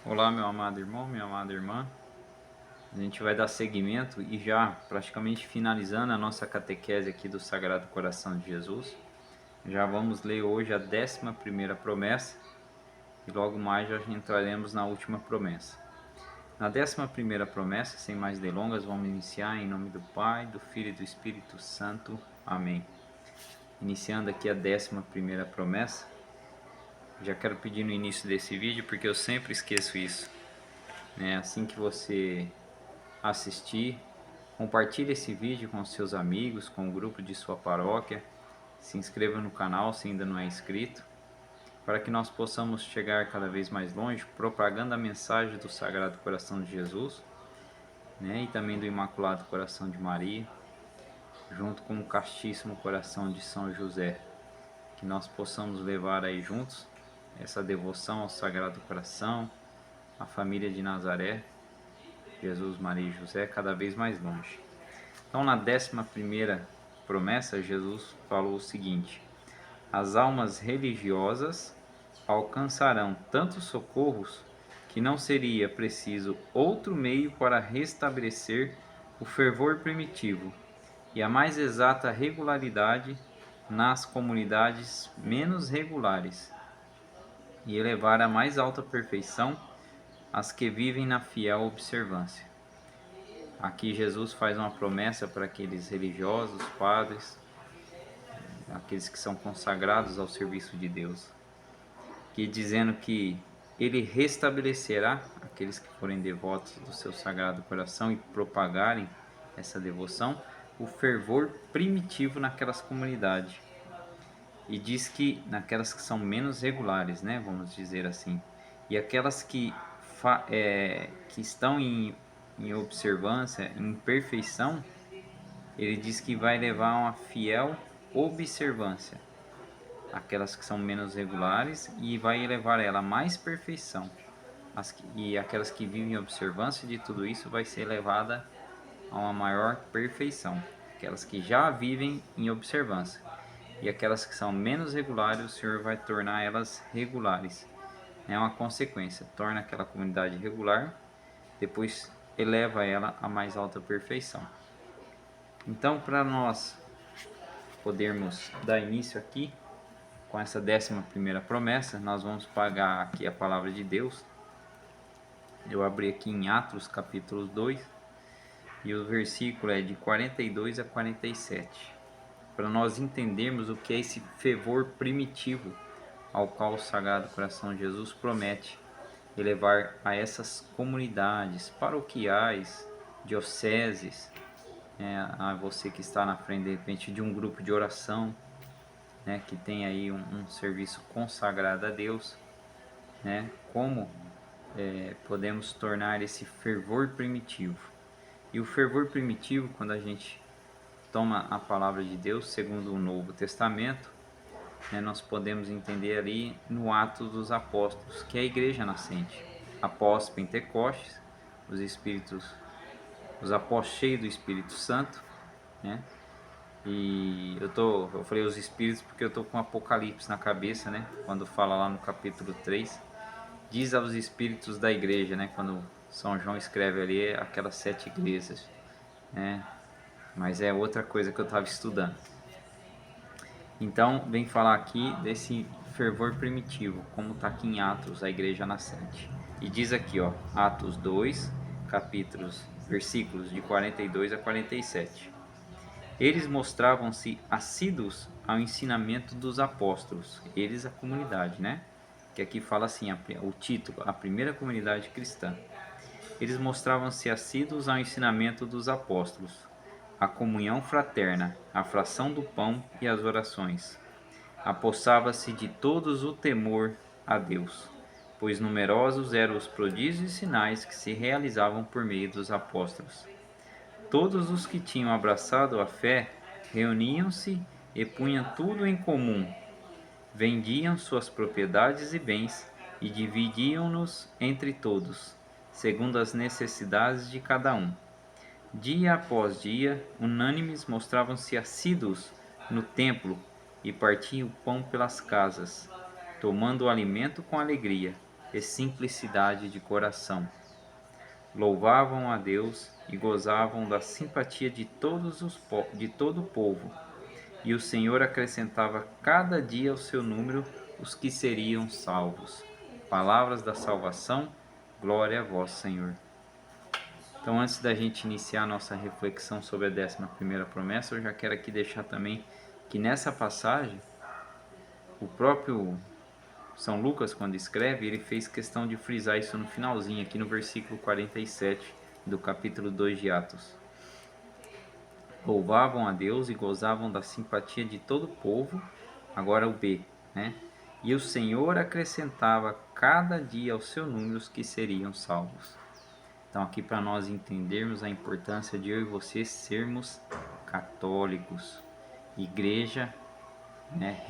Olá, meu amado irmão, minha amada irmã. A gente vai dar seguimento e já praticamente finalizando a nossa catequese aqui do Sagrado Coração de Jesus. Já vamos ler hoje a 11ª promessa e logo mais já entraremos na última promessa. Na 11ª promessa, sem mais delongas, vamos iniciar em nome do Pai, do Filho e do Espírito Santo. Amém. Iniciando aqui a 11ª promessa, já quero pedir no início desse vídeo, porque eu sempre esqueço isso, né? Assim que você assistir, compartilhe esse vídeo com seus amigos, com o grupo de sua paróquia, se inscreva no canal se ainda não é inscrito, para que nós possamos chegar cada vez mais longe, propagando a mensagem do Sagrado Coração de Jesus, né, e também do Imaculado Coração de Maria, junto com o Castíssimo Coração de São José, que nós possamos levar aí juntos essa devoção ao Sagrado Coração, à família de Nazaré, Jesus, Maria e José, cada vez mais longe. Então, na 11ª promessa, Jesus falou o seguinte: as almas religiosas alcançarão tantos socorros que não seria preciso outro meio para restabelecer o fervor primitivo e a mais exata regularidade nas comunidades menos regulares, e elevar a mais alta perfeição as que vivem na fiel observância. Aqui Jesus faz uma promessa para aqueles religiosos, padres, aqueles que são consagrados ao serviço de Deus, que dizendo que ele restabelecerá aqueles que forem devotos do seu Sagrado Coração e propagarem essa devoção, o fervor primitivo naquelas comunidades. E diz que naquelas que são menos regulares, né, vamos dizer assim, e aquelas que estão em observância, em perfeição, ele diz que vai levar a uma fiel observância, aquelas que são menos regulares, e vai elevar ela a mais perfeição. E aquelas que vivem em observância de tudo isso vai ser elevada a uma maior perfeição. Aquelas que já vivem em observância. E aquelas que são menos regulares, o Senhor vai tornar elas regulares. É uma consequência, torna aquela comunidade regular, depois eleva ela à mais alta perfeição. Então, para nós podermos dar início aqui com essa 11ª promessa, nós vamos pagar aqui a palavra de Deus. Eu abri aqui em Atos capítulo 2 e o versículo é de 42 a 47, para nós entendermos o que é esse fervor primitivo ao qual o Sagrado Coração de Jesus promete elevar a essas comunidades paroquiais, dioceses, a você que está na frente de repente de um grupo de oração, né, que tem aí um serviço consagrado a Deus, né, como podemos tornar esse fervor primitivo. E o fervor primitivo, quando a gente toma a palavra de Deus segundo o Novo Testamento, né, nós podemos entender ali no Atos dos Apóstolos, que é a igreja nascente. Após Pentecostes, os apóstolos cheios do Espírito Santo, né? E eu falei os espíritos porque eu tô com Apocalipse na cabeça, né? Quando fala lá no capítulo 3, diz aos espíritos da igreja, né? Quando São João escreve ali aquelas 7 igrejas, né? Mas é outra coisa que eu estava estudando. Então, vem falar aqui desse fervor primitivo, como está aqui em Atos, a igreja nascente. E diz aqui, ó, Atos 2, versículos de 42 a 47. Eles mostravam-se assíduos ao ensinamento dos apóstolos, eles a comunidade, né? Que aqui fala assim, o título, a primeira comunidade cristã. Eles mostravam-se assíduos ao ensinamento dos apóstolos, a comunhão fraterna, a fração do pão e as orações. Apossava-se de todos o temor a Deus, pois numerosos eram os prodígios e sinais que se realizavam por meio dos apóstolos. Todos os que tinham abraçado a fé reuniam-se e punham tudo em comum, vendiam suas propriedades e bens e dividiam-nos entre todos, segundo as necessidades de cada um. Dia após dia, unânimes mostravam-se assíduos no templo e partiam o pão pelas casas, tomando o alimento com alegria e simplicidade de coração. Louvavam a Deus e gozavam da simpatia de de todo o povo. E o Senhor acrescentava cada dia ao seu número os que seriam salvos. Palavras da salvação, glória a vós, Senhor. Então, antes da gente iniciar a nossa reflexão sobre a 11ª promessa, eu já quero aqui deixar também que nessa passagem, o próprio São Lucas, quando escreve, ele fez questão de frisar isso no finalzinho, aqui no versículo 47 do capítulo 2 de Atos. Louvavam a Deus e gozavam da simpatia de todo o povo. Agora o B, né? E o Senhor acrescentava cada dia ao seu número os que seriam salvos. Então, aqui para nós entendermos a importância de eu e você sermos católicos, igreja, né,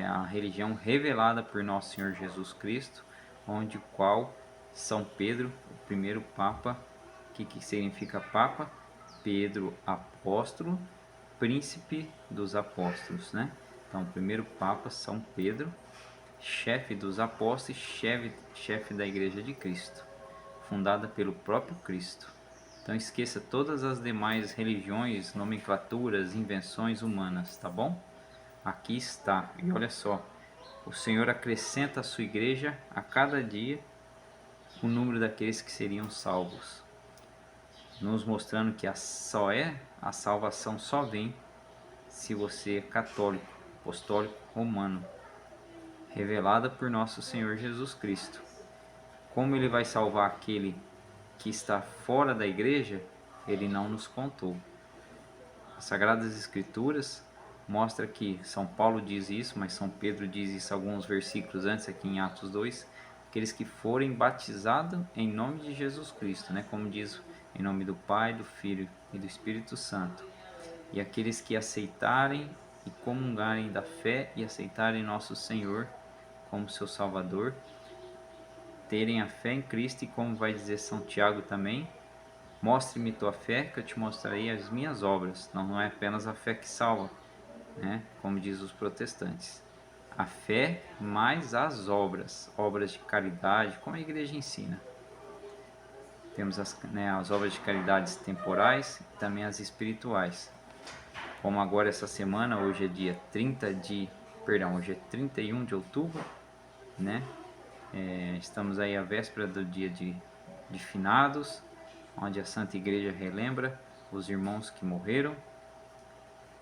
a religião revelada por nosso Senhor Jesus Cristo, onde o qual São Pedro, o primeiro Papa, que significa Papa? Pedro apóstolo, príncipe dos apóstolos, né? Então, o primeiro Papa, São Pedro, chefe dos apóstolos, chefe da Igreja de Cristo, fundada pelo próprio Cristo. Então, esqueça todas as demais religiões, nomenclaturas, invenções humanas, tá bom? Aqui está, e olha só, o Senhor acrescenta à sua igreja a cada dia o número daqueles que seriam salvos, nos mostrando que a salvação só vem se você é católico, apostólico, romano, revelada por nosso Senhor Jesus Cristo. Como ele vai salvar aquele que está fora da igreja, ele não nos contou. As Sagradas Escrituras mostra que São Paulo diz isso, mas São Pedro diz isso alguns versículos antes, aqui em Atos 2, aqueles que forem batizados em nome de Jesus Cristo, né? Como diz, em nome do Pai, do Filho e do Espírito Santo. E aqueles que aceitarem e comungarem da fé e aceitarem nosso Senhor como seu Salvador, terem a fé em Cristo, e como vai dizer São Tiago também, mostre-me tua fé que eu te mostrarei as minhas obras. Não é apenas a fé que salva, né? Como diz os protestantes. A fé mais as obras de caridade, como a igreja ensina. Temos as obras de caridade temporais e também as espirituais. Como agora essa semana, hoje é 31 de outubro, né? Estamos aí à véspera do dia de finados, onde a Santa Igreja relembra os irmãos que morreram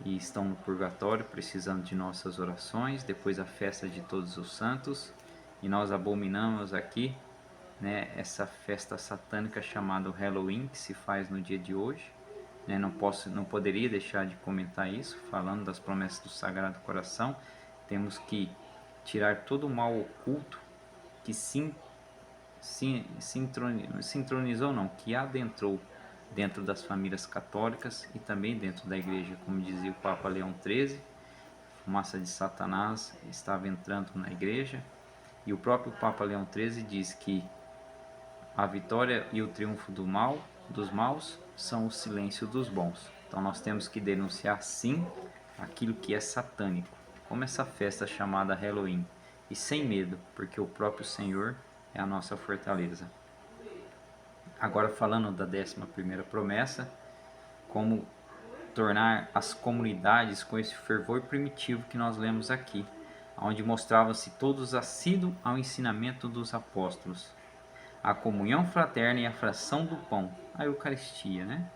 e estão no purgatório precisando de nossas orações, depois a festa de todos os santos, e nós abominamos aqui, né, essa festa satânica chamada Halloween, que se faz no dia de hoje, né? Não poderia deixar de comentar isso, falando das promessas do Sagrado Coração. Temos que tirar todo o mal oculto que sincronizou não, que adentrou dentro das famílias católicas e também dentro da igreja, como dizia o Papa Leão XIII, a fumaça de Satanás estava entrando na igreja, e o próprio Papa Leão XIII diz que a vitória e o triunfo dos maus são o silêncio dos bons. Então nós temos que denunciar sim aquilo que é satânico, como essa festa chamada Halloween, e sem medo, porque o próprio Senhor é a nossa fortaleza. Agora falando da 11ª promessa, como tornar as comunidades com esse fervor primitivo que nós lemos aqui, onde mostravam-se todos assíduos ao ensinamento dos apóstolos, a comunhão fraterna e a fração do pão, a Eucaristia, né?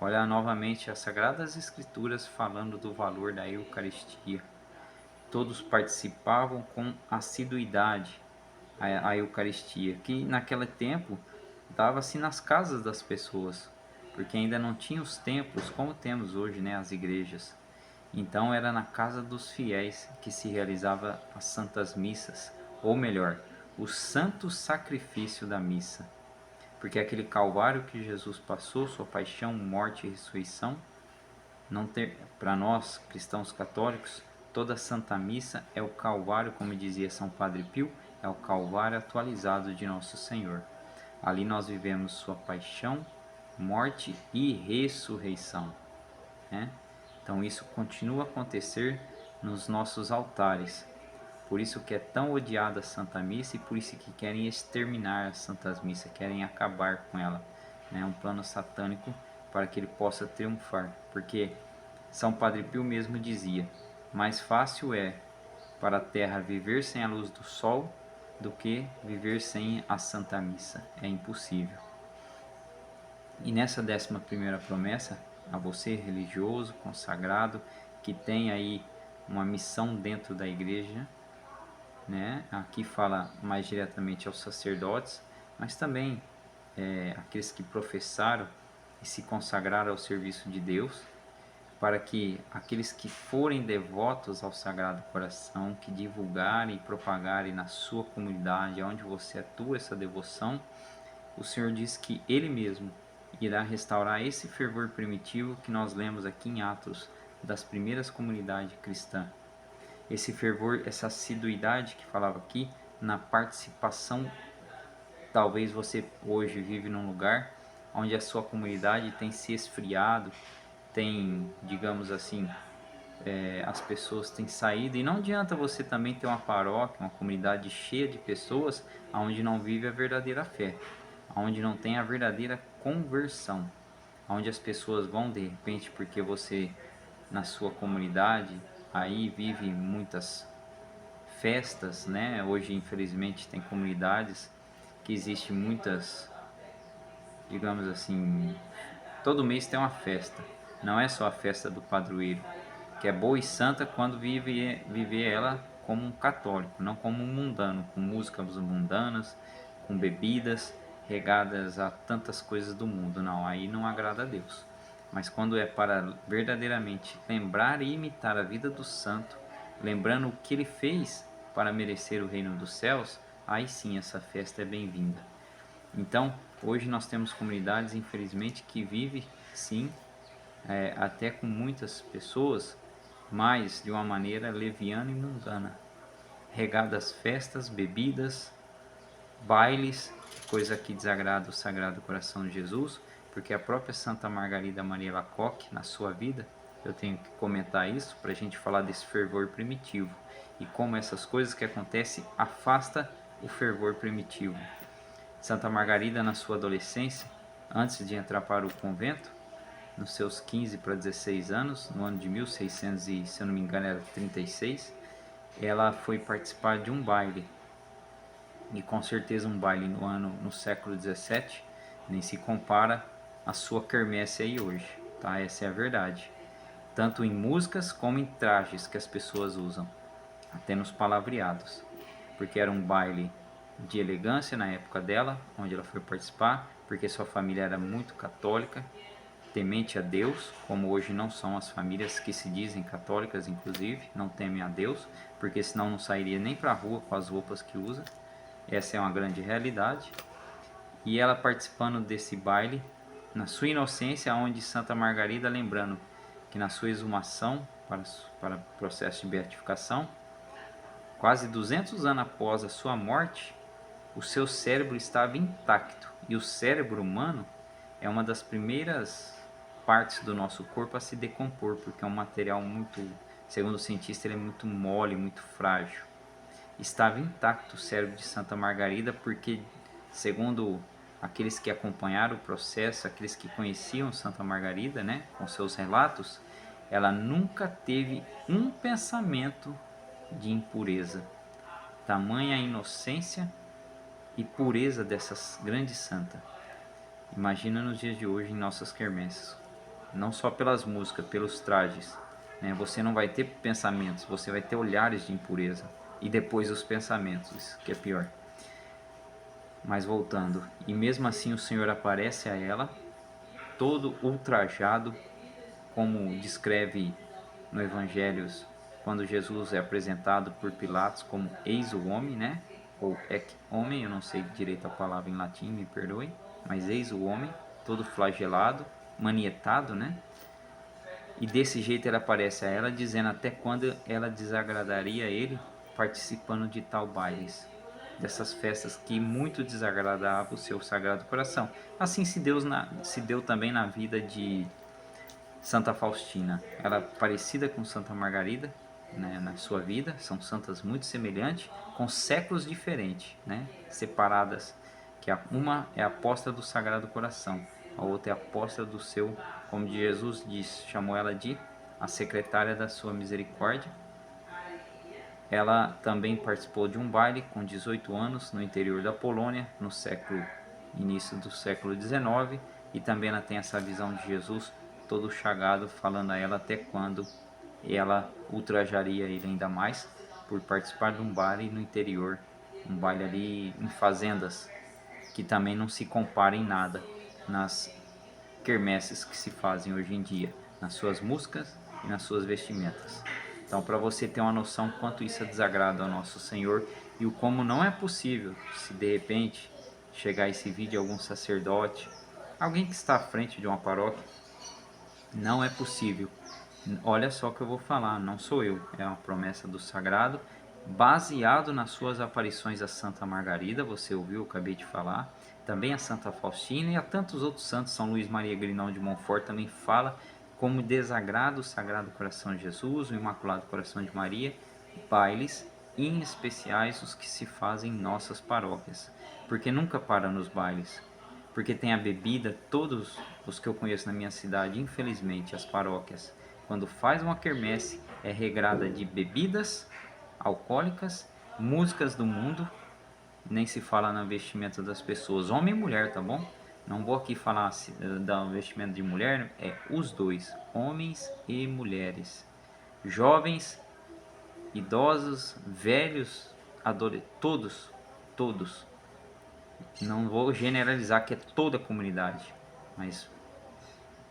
Olha novamente as Sagradas Escrituras falando do valor da Eucaristia. Todos participavam com assiduidade a Eucaristia, que naquele tempo dava-se nas casas das pessoas, porque ainda não tinha os templos como temos hoje, né, as igrejas. Então era na casa dos fiéis que se realizava as santas missas, ou melhor, o santo sacrifício da missa. Porque aquele calvário que Jesus passou, sua paixão, morte e ressurreição, não ter para nós cristãos católicos, toda Santa Missa é o calvário, como dizia São Padre Pio, é o calvário atualizado de nosso Senhor. Ali nós vivemos sua paixão, morte e ressurreição, né? Então isso continua a acontecer nos nossos altares. Por isso que é tão odiada a Santa Missa e por isso que querem exterminar as Santas Missas, querem acabar com ela. É um plano satânico para que ele possa triunfar. Porque São Padre Pio mesmo dizia: mais fácil é para a terra viver sem a luz do sol do que viver sem a Santa Missa. É impossível. E nessa 11ª promessa, a você religioso, consagrado, que tem aí uma missão dentro da igreja, né? Aqui fala mais diretamente aos sacerdotes, mas também aqueles que professaram e se consagraram ao serviço de Deus, para que aqueles que forem devotos ao Sagrado Coração, que divulgarem e propagarem na sua comunidade, onde você atua essa devoção, o Senhor diz que Ele mesmo irá restaurar esse fervor primitivo que nós lemos aqui em Atos das primeiras comunidades cristãs. Esse fervor, essa assiduidade que falava aqui na participação. Talvez você hoje vive num lugar onde a sua comunidade tem se esfriado, tem, digamos assim, as pessoas têm saído, e não adianta você também ter uma paróquia, uma comunidade cheia de pessoas onde não vive a verdadeira fé, onde não tem a verdadeira conversão, onde as pessoas vão de repente porque você na sua comunidade aí vive muitas festas, né? Hoje infelizmente tem comunidades que existem muitas, digamos assim, todo mês tem uma festa. Não é só a festa do padroeiro, que é boa e santa quando viver ela como um católico, não como um mundano, com músicas mundanas, com bebidas regadas a tantas coisas do mundo. Não, aí não agrada a Deus. Mas quando é para verdadeiramente lembrar e imitar a vida do santo, lembrando o que ele fez para merecer o reino dos céus, aí sim essa festa é bem-vinda. Então, hoje nós temos comunidades, infelizmente, que vivem, sim, até com muitas pessoas, mas de uma maneira leviana e mundana, regadas festas, bebidas, bailes, coisa que desagrada o Sagrado Coração de Jesus, porque a própria Santa Margarida Maria Alacoque, na sua vida, eu tenho que comentar isso para a gente falar desse fervor primitivo e como essas coisas que acontecem afasta o fervor primitivo. Santa Margarida, na sua adolescência, antes de entrar para o convento, nos seus 15 para 16 anos, no ano de 1600 e, se eu não me engano, era 36, ela foi participar de um baile. E com certeza um baile no século 17 nem se compara à sua quermesse aí hoje, tá? Essa é a verdade. Tanto em músicas como em trajes que as pessoas usam, até nos palavreados. Porque era um baile de elegância na época dela, onde ela foi participar, porque sua família era muito católica, temente a Deus, como hoje não são as famílias que se dizem católicas, inclusive, não temem a Deus, porque senão não sairia nem para a rua com as roupas que usa. Essa é uma grande realidade. E ela participando desse baile, na sua inocência, onde Santa Margarida, lembrando que na sua exumação para o processo de beatificação, quase 200 anos após a sua morte, o seu cérebro estava intacto. E o cérebro humano é uma das primeiras partes do nosso corpo a se decompor, porque é um material muito, segundo o cientista, ele é muito mole, muito frágil. Estava intacto o cérebro de Santa Margarida, porque, segundo aqueles que acompanharam o processo, aqueles que conheciam Santa Margarida, né, com seus relatos, ela nunca teve um pensamento de impureza. Tamanha a inocência e pureza dessas grandes santas. Imagina nos dias de hoje em nossas quermesses, não só pelas músicas, pelos trajes, né? Você não vai ter pensamentos, você vai ter olhares de impureza e depois os pensamentos, isso que é pior. Mas voltando, e mesmo assim o Senhor aparece a ela, todo ultrajado, como descreve no Evangelhos, quando Jesus é apresentado por Pilatos como eis o homem, né? Ou ec homem, eu não sei direito a palavra em latim, me perdoe, mas eis o homem, todo flagelado, manietado, né? E desse jeito ele aparece a ela, dizendo até quando ela desagradaria a ele participando de tal bailes, dessas festas que muito desagradavam o seu Sagrado Coração. Assim se deu também na vida de Santa Faustina. Ela parecida com Santa Margarida, né, na sua vida, são santas muito semelhantes, com séculos diferentes, né, separadas, que uma é apóstata do Sagrado Coração, a outra é apóstata do seu, como Jesus disse, chamou ela de a secretária da sua misericórdia. Ela também participou de um baile com 18 anos no interior da Polônia, no início do século XIX, e também ela tem essa visão de Jesus todo chagado, falando a ela até quando ela ultrajaria ele ainda mais por participar de um baile no interior, um baile ali em fazendas, que também não se compara em nada nas quermesses que se fazem hoje em dia, nas suas músicas e nas suas vestimentas. Então, para você ter uma noção quanto isso é desagrado ao nosso Senhor e o como não é possível, se de repente chegar esse vídeo a algum sacerdote, alguém que está à frente de uma paróquia, não é possível. Olha só o que eu vou falar, não sou eu, é uma promessa do sagrado, baseado nas suas aparições a Santa Margarida, você ouviu, eu acabei de falar, também a Santa Faustina e a tantos outros santos, São Luís Maria Grignão de Montfort também fala como desagrada o Sagrado Coração de Jesus, o Imaculado Coração de Maria, bailes, em especiais os que se fazem em nossas paróquias, porque nunca para nos bailes, porque tem a bebida, todos os que eu conheço na minha cidade, infelizmente, as paróquias, quando faz uma quermesse, é regrada de bebidas alcoólicas, músicas do mundo, nem se fala no vestimento das pessoas, homem e mulher, tá bom? Não vou aqui falar do vestimento de mulher, é os dois, homens e mulheres, jovens, idosos, velhos, adolescentes, todos. Não vou generalizar que é toda a comunidade, mas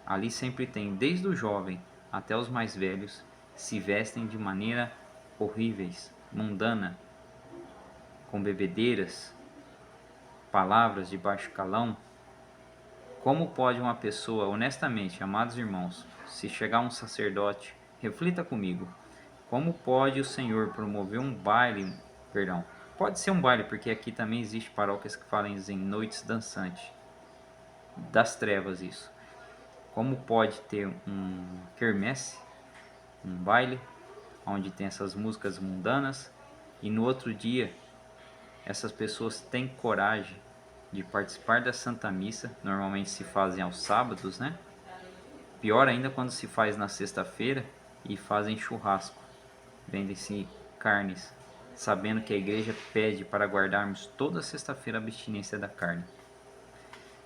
ali sempre tem, desde o jovem até os mais velhos, se vestem de maneira horríveis, mundana, com bebedeiras, palavras de baixo calão. Como pode uma pessoa, honestamente, amados irmãos, se chegar um sacerdote, reflita comigo, como pode o Senhor promover um baile, perdão, pode ser um baile, porque aqui também existe paróquias que falam em noites dançantes, das trevas isso. Como pode ter um quermesse, um baile, onde tem essas músicas mundanas, e no outro dia essas pessoas têm coragem de participar da Santa Missa, normalmente se fazem aos sábados, né? Pior ainda quando se faz na sexta-feira e fazem churrasco, vendem-se carnes, sabendo que a igreja pede para guardarmos toda sexta-feira a abstinência da carne.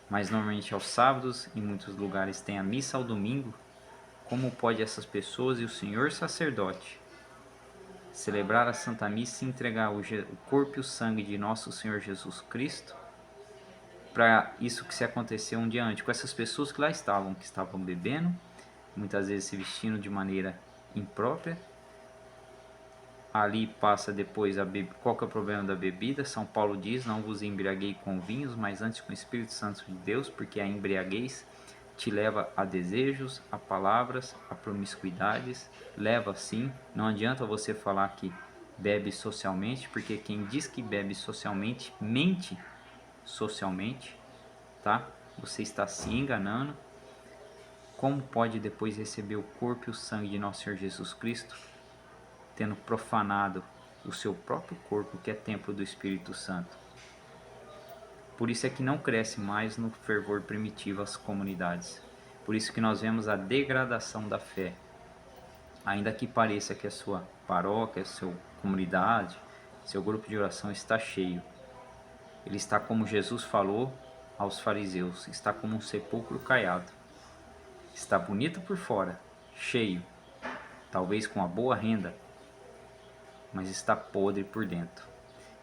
Mas normalmente aos sábados, em muitos lugares tem a missa ao domingo. Como pode essas pessoas e o senhor sacerdote celebrar a Santa Missa e entregar o corpo e o sangue de nosso Senhor Jesus Cristo para isso que se aconteceu um dia antes, com essas pessoas que lá estavam, que estavam bebendo, muitas vezes se vestindo de maneira imprópria. Ali passa depois qual que é o problema da bebida? São Paulo diz, não vos embriaguei com vinhos, mas antes com o Espírito Santo de Deus, porque a embriaguez te leva a desejos, a palavras, a promiscuidades, leva sim, não adianta você falar que bebe socialmente, porque quem diz que bebe socialmente, mente socialmente, tá? Você está se enganando. Como pode depois receber o corpo e o sangue de nosso Senhor Jesus Cristo, tendo profanado o seu próprio corpo, que é templo do Espírito Santo? Por isso é que não cresce mais no fervor primitivo as comunidades. Por isso que nós vemos a degradação da fé. Ainda que pareça que a sua paróquia, a sua comunidade, seu grupo de oração está cheio, ele está como Jesus falou aos fariseus, está como um sepulcro caiado. Está bonito por fora, cheio, talvez com uma boa renda, mas está podre por dentro.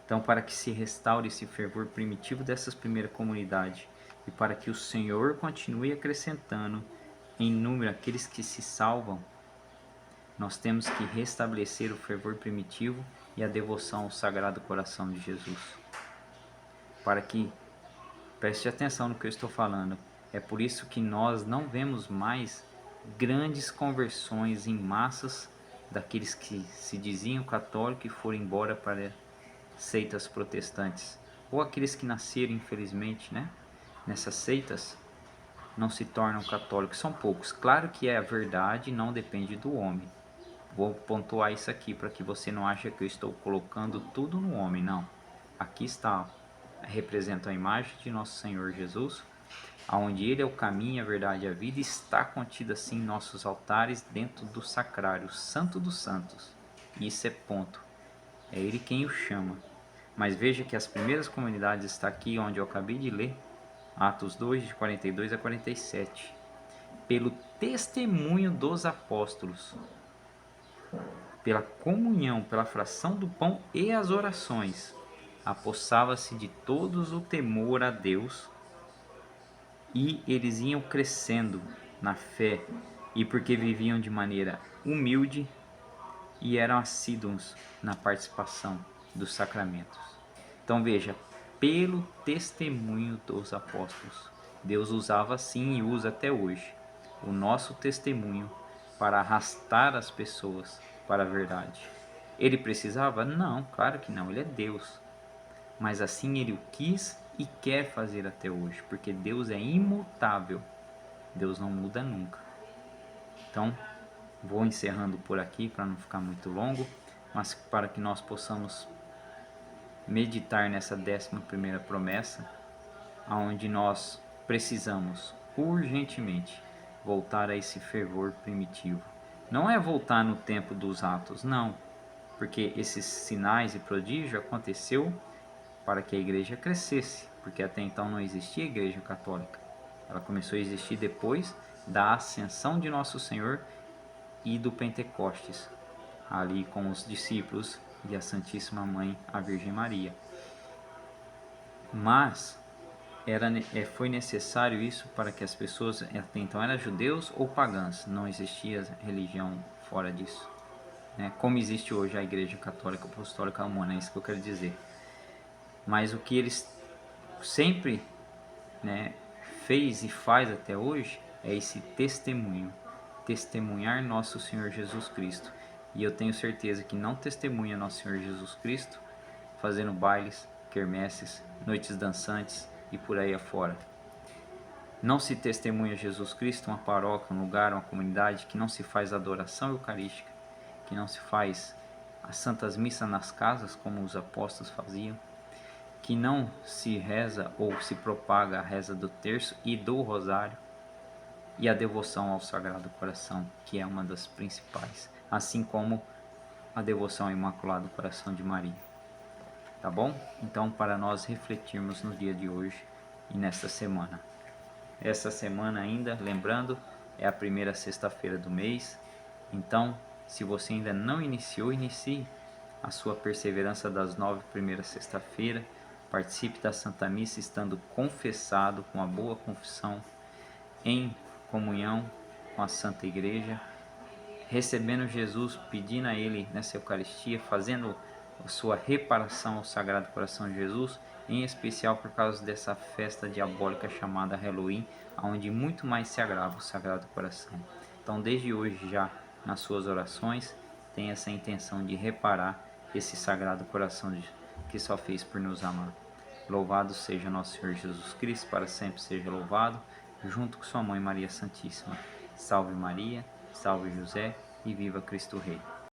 Então, para que se restaure esse fervor primitivo dessas primeiras comunidades e para que o Senhor continue acrescentando em número aqueles que se salvam, nós temos que restabelecer o fervor primitivo e a devoção ao Sagrado Coração de Jesus. Para que, preste atenção no que eu estou falando, é por isso que nós não vemos mais grandes conversões em massas daqueles que se diziam católicos e foram embora para seitas protestantes, ou aqueles que nasceram, infelizmente, né, nessas seitas, não se tornam católicos, são poucos. Claro que a verdade não depende do homem, Vou pontuar isso aqui para que você não ache que eu estou colocando tudo no homem, não. Aqui está, representa a imagem de nosso Senhor Jesus, aonde Ele é o caminho, a verdade e a vida, está contida assim em nossos altares dentro do sacrário, Santo dos Santos. Isso é ponto. É Ele quem o chama. Mas veja que as primeiras comunidades está aqui onde eu acabei de ler, Atos 2, de 42 a 47. Pelo testemunho dos apóstolos, pela comunhão, pela fração do pão e as orações, apossava-se de todos o temor a Deus, e eles iam crescendo na fé, e porque viviam de maneira humilde e eram assíduos na participação dos sacramentos. Então veja, pelo testemunho dos apóstolos, Deus usava sim e usa até hoje o nosso testemunho para arrastar as pessoas para a verdade. Ele precisava? Não, claro que não, ele é Deus. Mas assim ele o quis e quer fazer até hoje, porque Deus é imutável. Deus não muda nunca. Então, vou encerrando por aqui para não ficar muito longo, mas para que nós possamos meditar nessa 11ª promessa, aonde nós precisamos urgentemente voltar a esse fervor primitivo. Não é voltar no tempo dos atos, não, porque esses sinais e prodígios aconteceu para que a igreja crescesse, porque até então não existia igreja católica. Ela começou a existir depois da ascensão de Nosso Senhor e do Pentecostes, ali com os discípulos e a Santíssima Mãe, a Virgem Maria. Mas foi necessário isso para que as pessoas, até então eram judeus ou pagãs, não existia religião fora disso, né? Como existe hoje a Igreja Católica Apostólica Romana, é isso que eu quero dizer. Mas o que eles sempre, né, fez e faz até hoje é esse testemunho, testemunhar nosso Senhor Jesus Cristo. E eu tenho certeza que não testemunha nosso Senhor Jesus Cristo fazendo bailes, quermesses, noites dançantes e por aí afora. Não se testemunha Jesus Cristo uma paróquia, um lugar, uma comunidade que não se faz adoração eucarística, que não se faz as santas missas nas casas como os apóstolos faziam, que não se reza ou se propaga a reza do terço e do rosário, e a devoção ao Sagrado Coração, que é uma das principais, assim como a devoção ao Imaculado Coração de Maria. Tá bom? Então, para nós refletirmos no dia de hoje e nesta semana. Essa semana ainda, lembrando, é a primeira sexta-feira do mês. Então, se você ainda não iniciou, inicie a sua perseverança das 9 primeiras sexta-feiras. Participe da Santa Missa estando confessado, com a boa confissão, em comunhão com a Santa Igreja, recebendo Jesus, pedindo a Ele nessa Eucaristia, fazendo a sua reparação ao Sagrado Coração de Jesus, em especial por causa dessa festa diabólica chamada Halloween, onde muito mais se agrava o Sagrado Coração. Então, desde hoje já, nas suas orações, tenha essa intenção de reparar esse Sagrado Coração que só fez por nos amar. Louvado seja nosso Senhor Jesus Cristo, para sempre seja louvado, junto com sua Mãe Maria Santíssima. Salve Maria, salve José e viva Cristo Rei.